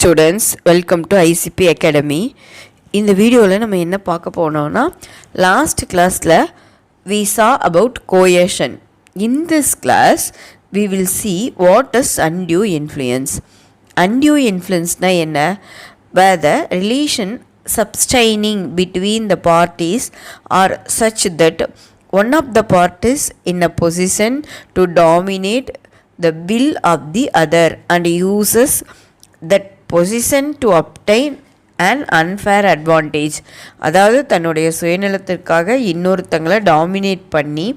Students, welcome to ICP Academy. இந்த வீடியோவில் நம்ம என்ன பார்க்க போனோம்னா லாஸ்ட் கிளாஸில் we saw about coercion. In this class we will see what is undue influence. Undue influence na என்ன? Where the relation subsisting between the parties are such that one of the parties in a position to dominate the will of the other and uses that position to obtain an unfair advantage. அதாவது தன்னுடைய சுயநலத்திற்காக இன்னொருத்தங்களை dominate பண்ணி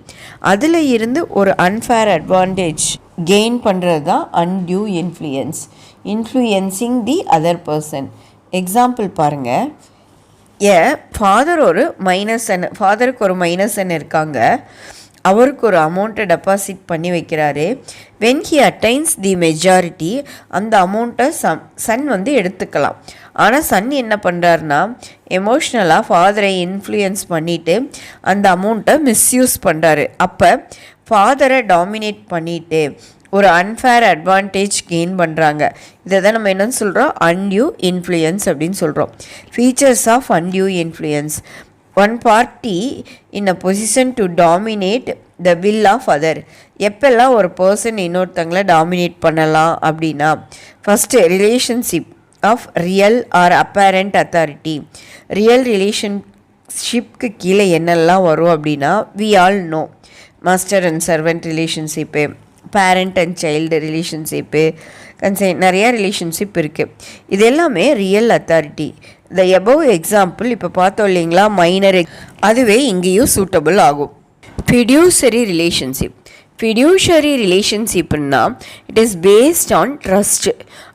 அதில் இருந்து ஒரு unfair advantage gain பண்ணுறது தான் undue influence. Influencing the other person. Example பாருங்கள். ஃபாதருக்கு ஒரு மைனஸன் இருக்காங்க. அவருக்கு ஒரு அமௌண்ட்டை டெபாசிட் பண்ணி வைக்கிறாரு. When he attains the majority அந்த அமௌண்ட்டை சன் வந்து எடுத்துக்கலாம். ஆனால் சன் என்ன பண்ணுறாருனா எமோஷ்னலாக ஃபாதரை இன்ஃப்ளூயன்ஸ் பண்ணிவிட்டு அந்த அமௌண்ட்டை மிஸ்யூஸ் பண்ணுறாரு. அப்போ ஃபாதரை டாமினேட் பண்ணிவிட்டு ஒரு அன்ஃபேர் அட்வான்டேஜ் கெயின் பண்ணுறாங்க. இதை தான் நம்ம என்னன்னு சொல்கிறோம்? அன்டியூ இன்ஃப்ளூயன்ஸ் அப்படின்னு சொல்கிறோம். Features of undue influence. One party in a position to dominate the will of other. எப்பெல்லாம் ஒரு பர்சன் இன்னொருத்தங்களை டாமினேட் பண்ணலாம் அப்படின்னா, first relationship of real or apparent authority. Real ரிலேஷன்ஷிப்க்கு கீழே என்னெல்லாம் வரும் அப்படின்னா, we all know master and servant relationship, parent and child relationship, நிறையா ரிலேஷன்ஷிப் இருக்குது. இது எல்லாமே real authority. The above example இப்போ பார்த்தோம் இல்லைங்களா, மைனர், அதுவே இங்கேயும் சூட்டபிள் ஆகும். Fiduciary relationship. ஃபிடியூஷரி ரிலேஷன்ஷிப்னா it is based on trust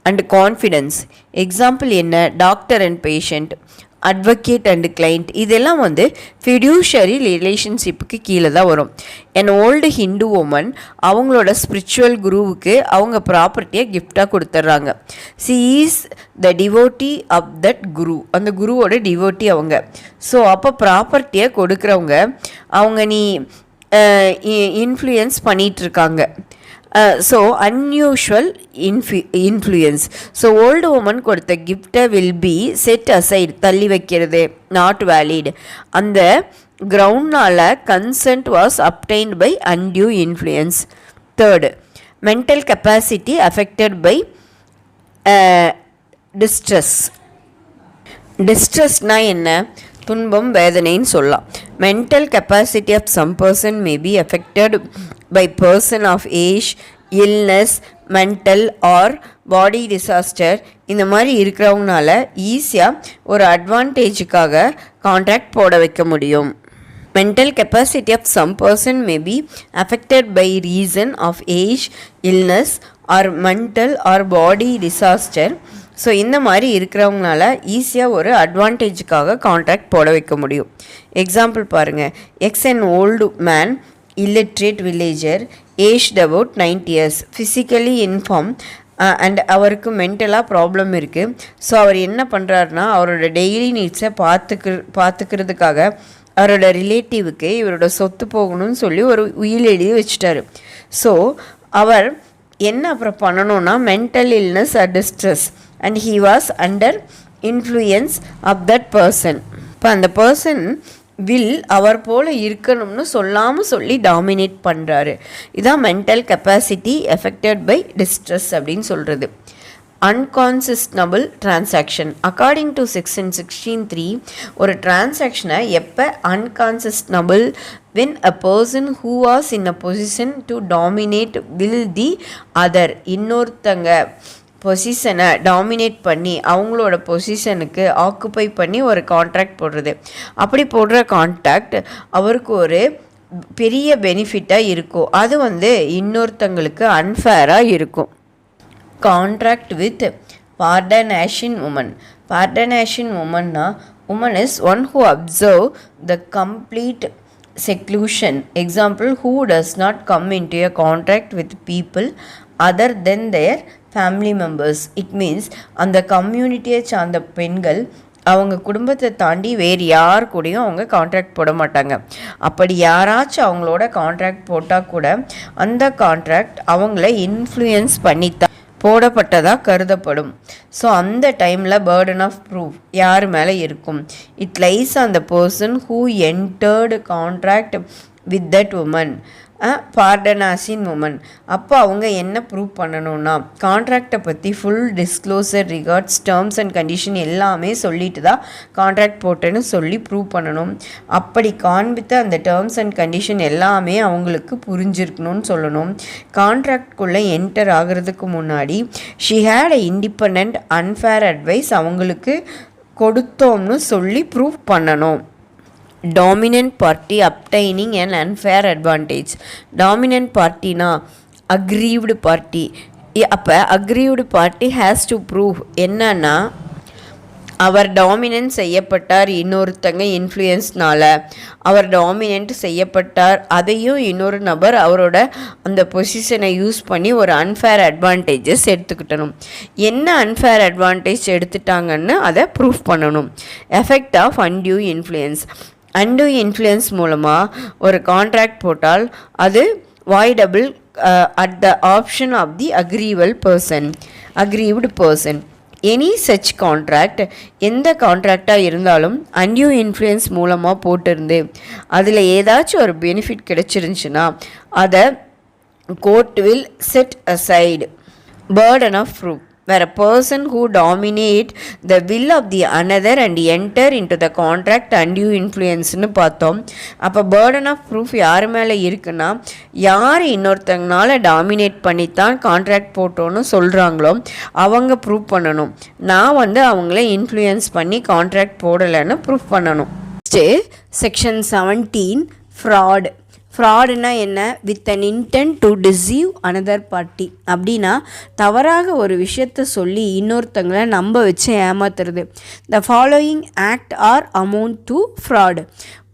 and confidence. Example என்ன? Doctor and patient, advocate and client. இதெல்லாம் வந்து ஃபிடியூஷரி ரிலேஷன்ஷிப்புக்கு கீழே தான் வரும். என் ஓல்டு ஹிந்து உமன் அவங்களோட ஸ்பிரிச்சுவல் குருவுக்கு அவங்க ப்ராப்பர்ட்டியை கிஃப்டாக கொடுத்துட்றாங்க. She is the devotee of that guru. அந்த குருவோட டிவோட்டி அவங்க. ஸோ அப்போ ப்ராப்பர்ட்டியை கொடுக்குறவங்க அவங்க நீ இன்ஃப்ளூயன்ஸ் பண்ணிகிட்ருக்காங்க. So unusual influence. So old woman கொடுத்த கிஃப்டை வில் பி செட் அசைட், தள்ளி வைக்கிறது, நாட் வேலிட். அந்த கிரவுண்ட்னால் consent was obtained by undue influence. Third, mental capacity affected by distress. டிஸ்ட்ரெஸ்னால் என்ன? துன்பம், வேதனைன்னு சொல்லலாம். Mental capacity of some person may be affected by person of age, illness, mental or body disaster. இந்த மாதிரி இருக்கிறவங்கனால ஈஸியாக ஒரு அட்வான்டேஜுக்காக கான்ட்ராக்ட் போட வைக்க முடியும். Mental capacity of some person may be affected by reason of age, illness or mental or body disaster. So இந்த மாதிரி இருக்கிறவங்களால ஈஸியாக ஒரு அட்வான்டேஜுக்காக கான்ட்ராக்ட் போட வைக்க முடியும். எக்ஸாம்பிள் பாருங்கள். X and old man, illiterate villager, aged about 90 years, physically infirm and அவருக்கு மென்டலாக problem இருக்குது. ஸோ அவர் என்ன பண்ணுறாருனா அவரோட டெய்லி நீட்ஸை பார்த்துக்கிறதுக்காக அவரோட ரிலேட்டிவுக்கு இவரோட சொத்து போகணும்னு சொல்லி ஒரு உயில் எழுதி வச்சுட்டாரு. ஸோ அவர் என்ன அப்புறம் பண்ணணும்னா mental illness or distress and he was under influence of that person. இப்போ அந்த பர்சன் வில் அவர் போல் இருக்கணும்னு சொல்லாமல் சொல்லி டாமினேட் பண்ணுறாரு. இதான் mental capacity affected by distress அப்படின்னு சொல்கிறது. Unconscionable transaction. According to section 16(3) ஒரு டிரான்சாக்ஷனை எப்போ அன்கான்சிஸ்டபிள்? when a person who was in a position to dominate will the other. இன்னொருத்தங்க பொசிஷனை டாமினேட் பண்ணி அவங்களோட பொசிஷனுக்கு ஆக்குப்பை பண்ணி ஒரு கான்ட்ராக்ட் போடுறது. அப்படி போடுற கான்ட்ராக்ட் அவருக்கு ஒரு பெரிய பெனிஃபிட்டாக இருக்கும். அது வந்து இன்னொருத்தங்களுக்கு அன்ஃபேராக இருக்கும். Contract with pardanashin woman. பார்டனேஷன் உமன்னா woman is one who observe the complete seclusion. Example, who does not come into a contract with people other than their family members. It means அந்த கம்யூனிட்டியை சார்ந்த பெண்கள் அவங்க குடும்பத்தை தாண்டி வேறு யார் கூடயும் அவங்க கான்ட்ராக்ட் போட மாட்டாங்க. அப்படி யாராச்சும் அவங்களோட கான்ட்ராக்ட் போட்டால் கூட அந்த கான்ட்ராக்ட் அவங்கள இன்ஃப்ளூயன்ஸ் பண்ணித்தான் போடப்பட்டதாக கருதப்படும். ஸோ அந்த டைமில் பேர்டன் ஆஃப் ப்ரூஃப் யார் மேலே இருக்கும்? It lies on the person who entered contract with that woman, pardanashin woman. அப்போ அவங்க என்ன ப்ரூவ் பண்ணணும்னா, கான்ட்ராக்டை பற்றி full disclosure regards terms and condition எல்லாமே சொல்லிட்டு தான் கான்ட்ராக்ட் போட்டேன்னு சொல்லி ப்ரூவ் பண்ணணும். அப்படி காண்பித்த அந்த டேர்ம்ஸ் அண்ட் கண்டிஷன் எல்லாமே அவங்களுக்கு புரிஞ்சிருக்கணும்னு சொல்லணும். கான்ட்ராக்ட்குள்ளே என்டர் ஆகிறதுக்கு முன்னாடி she had a independent unfair advice அவங்களுக்கு கொடுத்தோம்னு சொல்லி ப்ரூவ் பண்ணணும். Dominant party obtaining an unfair advantage. Dominant பார்ட்டினா அக்ரீவ்டு பார்ட்டி. அப்போ aggrieved party has to prove என்னன்னா, அவர் டாமினன்ட் செய்யப்பட்டார் இன்னொருத்தங்க இன்ஃப்ளூயன்ஸ்னால, அவர் டாமினன்ட் செய்யப்பட்டார், அதையும் இன்னொரு நபர் அவரோட அந்த பொசிஷனை யூஸ் பண்ணி ஒரு அன்ஃபேர் அட்வான்டேஜஸ் எடுத்துக்கிட்டணும். என்ன அன்ஃபேர் அட்வான்டேஜ் எடுத்துட்டாங்கன்னு அதை ப்ரூஃப் பண்ணணும். Effect of undue influence. Undue influence மூலமாக ஒரு கான்ட்ராக்ட் போட்டால் அது voidable at the option of the aggrieved person. Any such contract, எந்த கான்ட்ராக்டாக இருந்தாலும் அன்டியூ இன்ஃப்ளூயன்ஸ் மூலமாக போட்டிருந்து அதில் ஏதாச்சும் ஒரு பெனிஃபிட் கிடைச்சிருந்துச்சுன்னா அதை court will set aside. Burden of proof. where a person who dominate the will of the another and enter into the contract undue influenceன்னு பார்த்தோம். அப்போ burden of proof யார் மேலே இருக்குன்னா, யார் இன்னொருத்தங்கனால டாமினேட் பண்ணித்தான் கான்ட்ராக்ட் போட்டோன்னு சொல்கிறாங்களோ அவங்க ப்ரூவ் பண்ணணும். நான் அவங்கள இன்ஃப்ளூயன்ஸ் பண்ணி கான்ட்ராக்ட் போடலைன்னு ப்ரூவ் பண்ணணும். Section 17 fraud. ஃப்ராடுனா என்ன? With an intent to deceive another party. அப்படின்னா தவறாக ஒரு விஷயத்தை சொல்லி இன்னொருத்தங்களை நம்ப வச்சு ஏமாத்துறது. The following act or amount to fraud.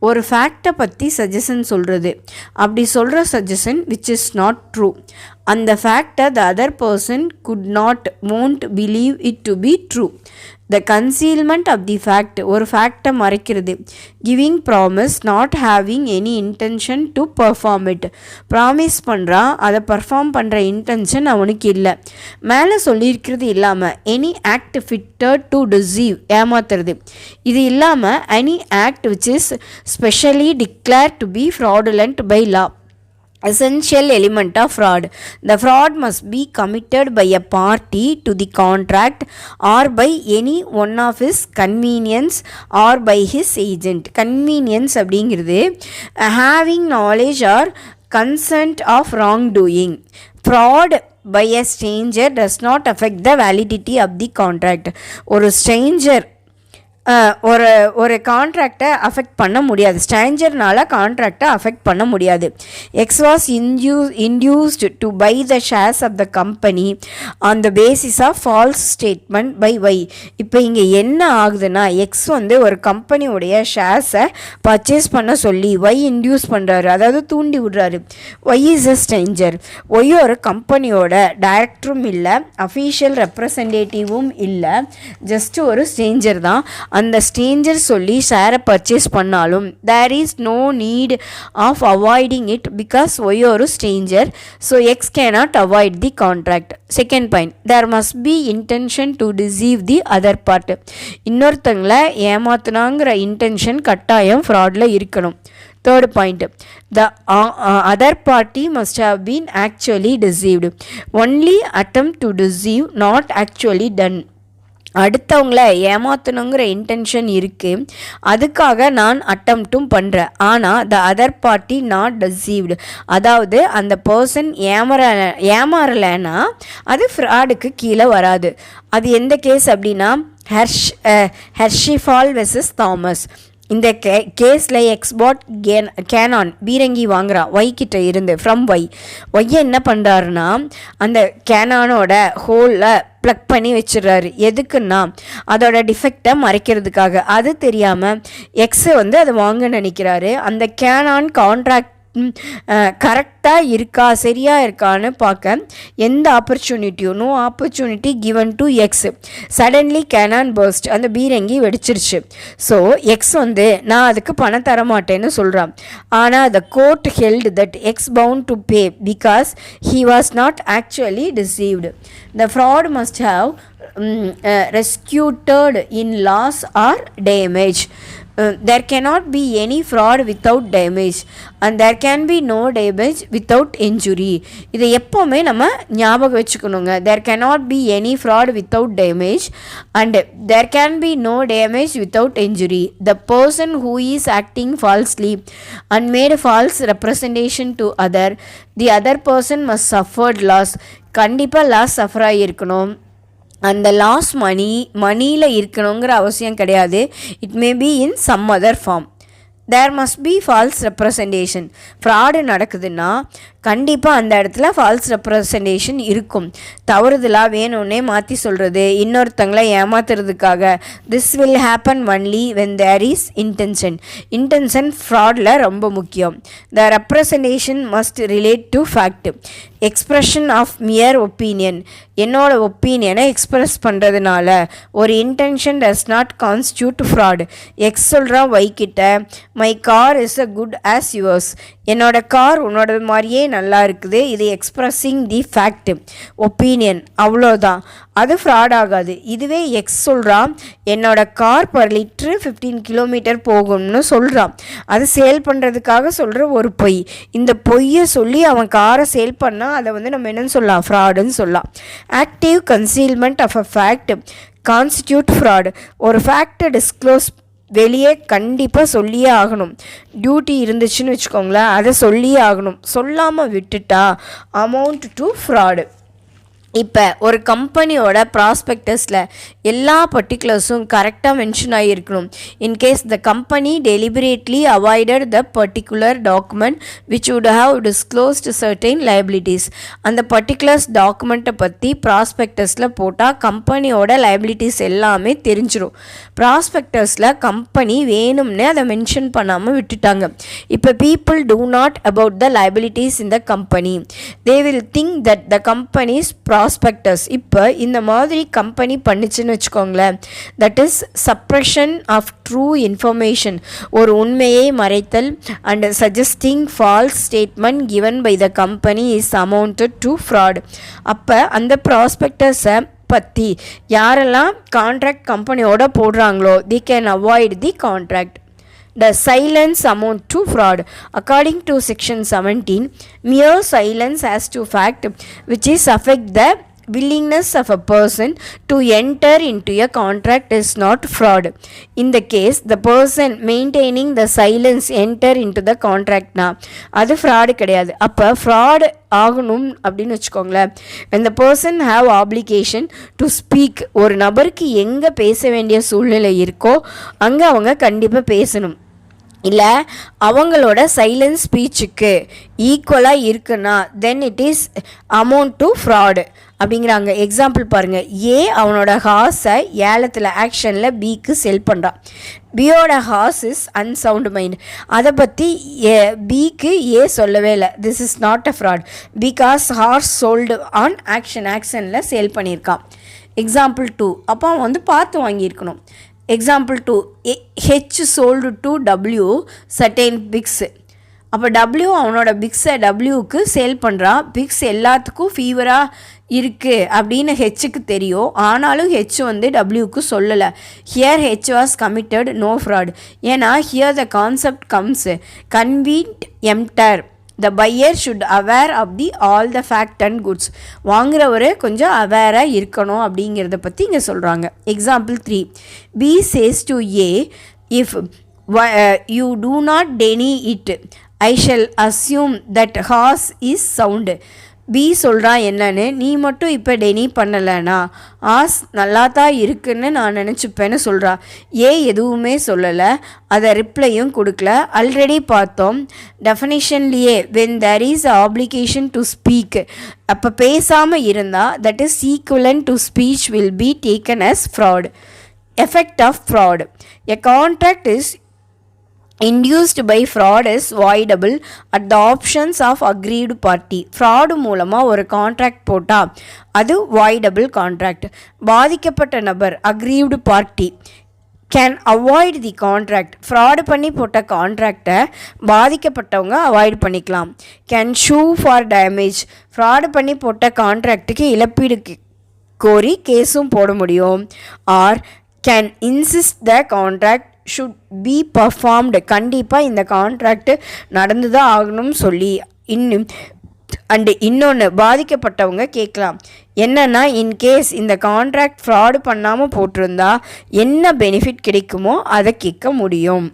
ஒரு ஃபேக்டை பற்றி சஜஷன் சொல்கிறது. அப்படி சொல்கிற suggestion which is not true. அந்த ஃபேக்டை the other person could not won't believe it to be true. The concealment of the fact. ஒரு ஃபேக்டை மறைக்கிறது. Giving promise not having any intention to perform it. Promise பண்ணுறான், அதை perform பண்ணுற intention அவனுக்கு இல்லை. மேலே சொல்லியிருக்கிறது இல்லாமல் any act fitted to deceive, ஏமாத்துறது. இது இல்லாமல் any act which is specially declare to be fraudulent by law. Essential element of fraud. The fraud must be committed by a party to the contract or by any one of his convenience or by his agent. Convenience அப்படிங்கிறது having knowledge or consent of wrongdoing. Fraud by a stranger does not affect the validity of the contract. ஒரு stranger ஒரு கான்ட்ராக்டை affect பண்ண முடியாது. ஸ்ட்ரேஞ்சர்னால கான்ட்ராக்டை affect பண்ண முடியாது. X was induced to by the shares of the company on the basis of false statement by Y. இப்போ இங்கே என்ன ஆகுதுன்னா, எக்ஸ் ஒரு கம்பெனியோடைய ஷேர்ஸை பர்ச்சேஸ் பண்ண சொல்லி ஒய் இன்டியூஸ் பண்ணுறாரு, அதாவது தூண்டி விடுறாரு. Y is a stranger. Y ஒரு கம்பெனியோட டைரக்டரும் இல்லை, அஃபீஷியல் ரெப்ரசன்டேட்டிவும் இல்லை, ஜஸ்ட் ஒரு ஸ்ட்ரேஞ்சர் தான். அந்த ஸ்ட்ரேஞ்சர் சொல்லி ஷேரை பர்ச்சேஸ் பண்ணாலும் there is no need of avoiding it because Y ஒரு stranger. So X cannot avoid the contract. Second point, there must be intention to deceive the other part. இன்னொருத்தங்களை ஏமாத்துனாங்கிற intention கட்டாயம் ஃப்ராடில் இருக்கணும். Third point, the other party must have been actually deceived. Only attempt to deceive, not actually done. அடுத்தவங்கள ஏமாற்றணுங்கிற intention இருக்குது, அதுக்காக நான் அட்டம்ப்டும் பண்ணுறேன், ஆனால் the other party not deceived. அதாவது அந்த பர்சன் ஏமாறலைன்னா அது ஃப்ராடுக்கு கீழே வராது. அது எந்த கேஸ் அப்படின்னா, ஹெர்ஷிஃபால் வெர்சஸ் தாமஸ். இந்த கேஸில் எக்ஸ்பாட் கேனான் பீரங்கி வாங்குறான் ஒய்கிட்ட இருந்து ஃப்ரம் ஒய் என்ன பண்ணுறாருன்னா, அந்த கேனானோட ஹோலில் ப்ளக் பண்ணி வச்சிடுறாரு. எதுக்குன்னா அதோட டிஃபெக்டை மறைக்கிறதுக்காக. அது தெரியாமல் எக்ஸு அதை வாங்க நினைக்கிறாரு. அந்த கேனான் கான்ட்ராக்ட் கரெக்டாக இருக்கா சரியாக இருக்கான்னு பார்க்க எந்த ஆப்பர்ச்சுனிட்டியும் no opportunity given to X suddenly cannon burst அந்த பீரங்கி வெடிச்சிருச்சு. ஸோ எக்ஸ் வந்து நான் அதுக்கு பணம் தர மாட்டேன்னு சொல்கிறான். ஆனால் the court held that X bound to pay because he was not actually deceived. The fraud must have resulted in loss or damage. There cannot be any fraud without damage and there can be no damage without injury. இதை எப்போவுமே நம்ம ஞாபகம் வச்சுக்கணுங்க. There cannot be any fraud without damage and there can be no damage without injury. The person who is acting falsely and made false representation to the other person must suffer loss. கண்டிப்பாக loss suffer ஆகியிருக்கணும். அந்த loss மணியில் இருக்கணுங்கிற அவசியம் கிடையாது. It may be in some other form. There must be false representation. Fraud நடக்குதுன்னா கண்டிப்பாக அந்த இடத்துல ஃபால்ஸ் ரெப்ரசன்டேஷன் இருக்கும். தவறுதலாக வேணும்னே மாற்றி சொல்கிறது, இன்னொருத்தங்களை ஏமாத்துறதுக்காக. This will happen only when there is intention. Intention ஃப்ராடில் ரொம்ப முக்கியம். The representation must relate to fact. Expression of mere opinion. என்னோட ஒப்பீனியனை எக்ஸ்ப்ரெஸ் பண்ணுறதுனால ஒரு intention does not constitute fraud. X சொல்கிறான் வைக்கிட்ட, my car is a good as yours. என்னோட கார் உன்னோட மாதிரியே நல்லா இருக்குது. இது எக்ஸ்ப்ரெஸிங் தி ஃபேக்ட் ஒப்பீனியன், அவ்வளோதான். அது ஃப்ராட் ஆகாது. இதுவே எக்ஸ் சொல்கிறான் என்னோட கார் பர் லிட்ரு 15 கிலோமீட்டர் போகும்னு சொல்கிறான். அது சேல் பண்ணுறதுக்காக சொல்கிற ஒரு பொய். இந்த பொய்யை சொல்லி அவன் காரை சேல் பண்ணால் அதை வந்து நம்ம என்னன்னு சொல்லலாம், ஃப்ராடுன்னு சொல்லலாம். Active concealment of a fact constitute fraud. ஒரு ஃபேக்டை டிஸ்க்ளோஸ் வெளியே கண்டிப்பாக சொல்லியே ஆகணும். டியூட்டி இருந்துச்சுன்னு வச்சுக்கோங்களேன், அதை சொல்லியே ஆகணும். சொல்லாமல் விட்டுட்டா அமௌண்ட் டு ஃப்ராடு. இப்போ ஒரு கம்பெனியோட ப்ராஸ்பெக்டஸில் எல்லா பர்டிகுலர்ஸும் கரெக்டாக மென்ஷன் ஆகியிருக்கணும். In case the company deliberately avoided the particular document which would have disclosed certain liabilities. அந்த பர்டிகுலர்ஸ் டாக்குமெண்ட்டை பற்றி ப்ராஸ்பெக்டஸில் போட்டால் கம்பெனியோட லைபிலிட்டிஸ் எல்லாமே தெரிஞ்சிடும். ப்ராஸ்பெக்டஸில் கம்பெனி வேணும்னே அதை மென்ஷன் பண்ணாமல் விட்டுட்டாங்க. இப்போ people do not about the liabilities in the company. They will think that the company's prospectus. இப்போ இந்த மாதிரி கம்பெனி பண்ணிச்சுன்னு வச்சுக்கோங்களேன், that is suppression of true information. ஒரு உண்மையை மறைத்தல் and suggesting false statement given by the company is amounted to fraud. அப்போ அந்த ப்ராஸ்பெக்டஸை பற்றி யாரெல்லாம் கான்ட்ராக்ட் கம்பெனியோட போடுறாங்களோ they can avoid the contract. The silence amount to fraud. According to section 17, mere silence as to fact which is affect the willingness of a person to enter into a contract is not fraud. In the case the person maintaining the silence enter into the contract na அது fraud கிடையாது. அப்போ fraud ஆகணும் அப்படின்னு வச்சுக்கோங்களேன், when the person have obligation to speak. ஒரு நபருக்கு எங்கே பேச வேண்டிய சூழ்நிலை இருக்கோ அங்கே அவங்க கண்டிப்பாக பேசணும். இல்லை அவங்களோட சைலன்ஸ் ஸ்பீச்சுக்கு ஈக்குவலாக இருக்குன்னா then it is amount to fraud அப்படிங்கிறாங்க. எக்ஸாம்பிள் பாருங்கள், ஏ அவனோட ஹார்ஸை ஏலத்தில் ஆக்ஷனில் பிக்கு செல் பண்ணுறான். பியோட ஹார்ஸ் இஸ் அன்சவுண்ட் மைண்ட். அதை பற்றி பிக்கு ஏ சொல்லவே இல்லை. This is not a fraud because horse sold on ஆக்ஷனில் சேல் பண்ணியிருக்கான். எக்ஸாம்பிள் 2, அப்போ அவன் வந்து பார்த்து வாங்கியிருக்கணும். Example 2, H sold to W certain pigs. அப்போ டபிள்யூ அவனோட பிக்ஸை டபிள்யூவுக்கு சேல் பண்ணுறான். பிக்ஸ் எல்லாத்துக்கும் ஃபீவராக இருக்குது அப்படின்னு ஹெச்சுக்கு தெரியும், ஆனாலும் ஹெச் வந்து டபிள்யூக்கு சொல்லலை. Here H was committed no fraud. ஏன்னா here the concept comes caveat emptor. The buyer should aware of the all the fact and goods. வாங்குறவர் கொஞ்சம் அவேராக இருக்கணும் அப்படிங்கிறத பற்றி இங்கே சொல்கிறாங்க. Example 3, B says to A, if you do not deny it I shall assume that horse is sound. B சொல்கிறான் என்னன்னு, நீ மட்டும் இப்போ டெனி பண்ணலைன்னா ஆஸ் நல்லா தான் இருக்குன்னு நான் நினச்சிப்பேன்னு சொல்கிறா. ஏ எதுவுமே சொல்லலை, அதை ரிப்ளையும் கொடுக்கல. ஆல்ரெடி பார்த்தோம் டெஃபனிஷன்லேயே when there is obligation to speak. அப்போ பேசாமல் இருந்தால் that is equivalent to speech will be taken as fraud. Effect of fraud. A contract is induced by fraud is voidable at the options of agreed party. fraud மூலமாக ஒரு contract போட்டால் அது voidable contract. பாதிக்கப்பட்ட நபர் aggrieved party can avoid the contract. Fraud பண்ணி போட்ட கான்ட்ராக்டை பாதிக்கப்பட்டவங்க அவாய்ட் பண்ணிக்கலாம். Can sue for damage. Fraud பண்ணி போட்ட கான்ட்ராக்டுக்கு இழப்பீடு கோரி கேஸும் போட முடியும். Or can insist the contract should be performed. கண்டிப்பாக இந்த கான்ட்ராக்டு நடந்து தான் ஆகணும்னு சொல்லி இன்னொன்று பாதிக்கப்பட்டவங்க கேட்கலாம். என்னென்னா இன்கேஸ் இந்த கான்ட்ராக்ட் ஃப்ராடு பண்ணாமல் போட்டிருந்தா என்ன பெனிஃபிட் கிடைக்குமோ அதை கேட்க முடியும்.